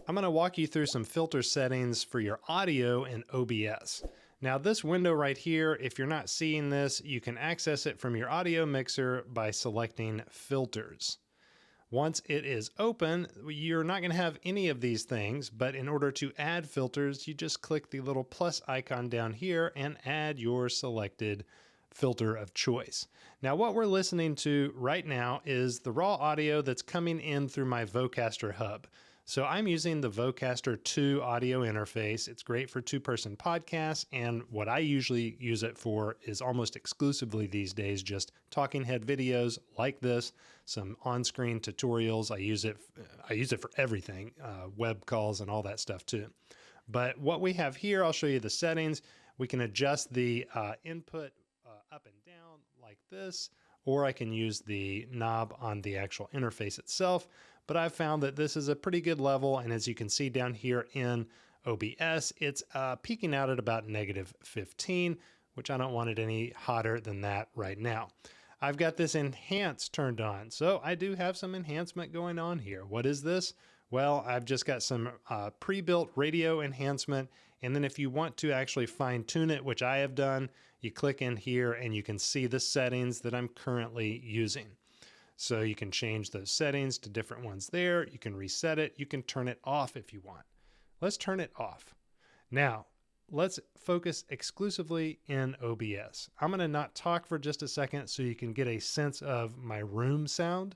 I'm going to walk you through some filter settings for your audio in OBS. Now this window right here, if you're not seeing this, you can access it from your audio mixer by selecting filters. Once it is open, you're not going to have any of these things, but in order to add filters, you just click the little plus icon down here and add your selected filter of choice. Now what we're listening to right now is the raw audio that's coming in through my Vocaster hub. So I'm using the Vocaster Two audio interface. It's great for two-person podcasts, and what I usually use it for is almost exclusively these days just talking head videos like this, some on-screen tutorials. I use it for everything, web calls and all that stuff too. But what we have here, I'll show you the settings. We can adjust the input up and down like this, or I can use the knob on the actual interface itself. But I've found that this is a pretty good level, and as you can see down here in OBS, it's peaking out at about -15, which I don't want it any hotter than that right now. I've got this enhance turned on, so I do have some enhancement going on here. What is this? Well, I've just got some pre-built radio enhancement, and then if you want to actually fine-tune it, which I have done, you click in here and you can see the settings that I'm currently using. So you can change those settings to different ones there. You can reset it. You can turn it off if you want. Let's turn it off. Now, let's focus exclusively in OBS. I'm going to not talk for just a second so you can get a sense of my room sound.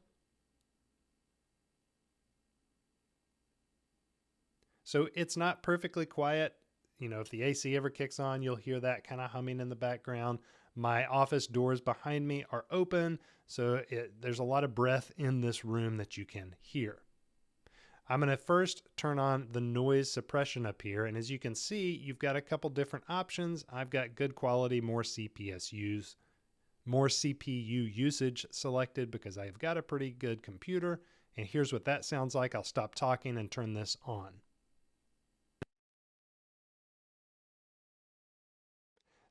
So it's not perfectly quiet. You know, if the AC ever kicks on, you'll hear that kind of humming in the background. My office doors behind me are open, so there's a lot of breath in this room that you can hear. I'm going to first turn on the noise suppression up here, and as you can see, you've got a couple different options. I've got good quality, more CPU usage selected because I've got a pretty good computer, and here's what that sounds like. I'll stop talking and turn this on.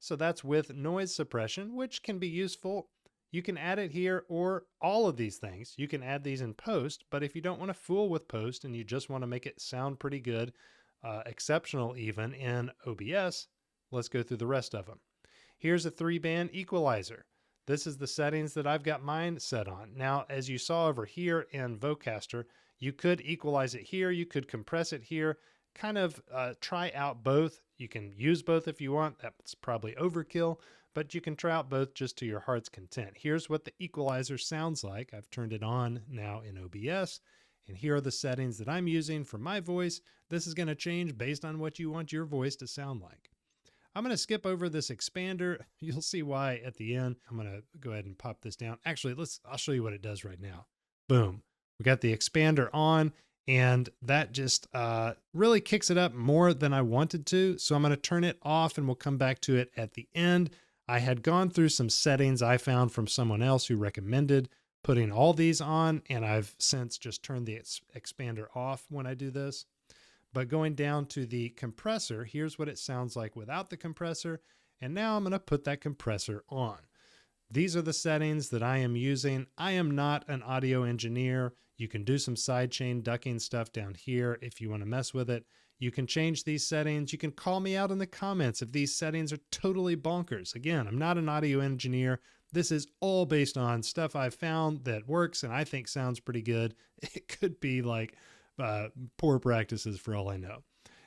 So that's with noise suppression, which can be useful. You can add it here or all of these things. You can add these in post, but if you don't want to fool with post and you just want to make it sound pretty good, exceptional even in OBS, let's go through the rest of them. Here's a 3-band equalizer. This is the settings that I've got mine set on. Now, as you saw over here in Vocaster, you could equalize it here, you could compress it here, kind of try out both. You can use both if you want. That's probably overkill, but you can try out both just to your heart's content. Here's what the equalizer sounds like. I've turned it on now in OBS, and here are the settings that I'm using for my voice. This is going to change based on what you want your voice to sound like. I'm going to skip over this expander. You'll see why at the end. I'm going to go ahead and pop this down. Actually, I'll show you what it does right now. Boom. We got the expander on, and that just really kicks it up more than I wanted to. So I'm going to turn it off, and we'll come back to it at the end. I had gone through some settings I found from someone else who recommended putting all these on, and I've since just turned the expander off when I do this. But going down to the compressor, here's what it sounds like without the compressor. And now I'm going to put that compressor on. These are the settings that I am using. I am not an audio engineer. You can do some sidechain ducking stuff down here if you want to mess with it. You can change these settings. You can call me out in the comments if these settings are totally bonkers. Again, I'm not an audio engineer. This is all based on stuff I've found that works and I think sounds pretty good. It could be like poor practices for all I know.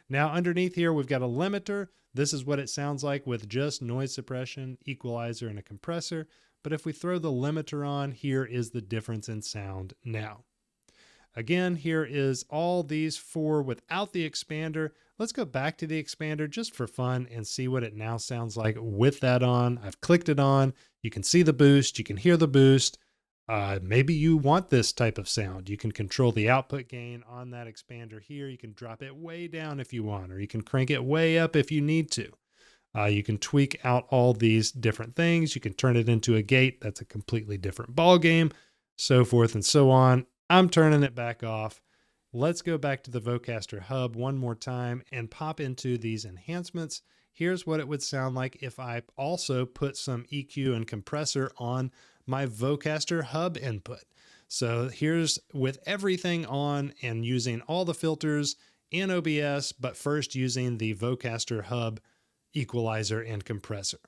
Now underneath here, we've got a limiter. This is what it sounds like with just noise suppression, equalizer, and a compressor. But if we throw the limiter on, here is the difference in sound now. Again, here is all these four without the expander. Let's go back to the expander just for fun and see what it now sounds like with that on. I've clicked it on. You can see the boost. You can hear the boost. Maybe you want this type of sound. You can control the output gain on that expander here. You can drop it way down if you want, or you can crank it way up if you need to. You can tweak out all these different things. You can turn it into a gate. That's a completely different ball game, so forth and so on. I'm turning it back off. Let's go back to the Vocaster hub one more time and pop into these enhancements. Here's what it would sound like if I also put some EQ and compressor on my Vocaster hub input. So here's with everything on and using all the filters in OBS, but first using the Vocaster hub, equalizer, and compressor.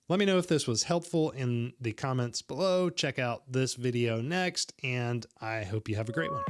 Let me know if this was helpful in the comments below. Check out this video next, and I hope you have a great one.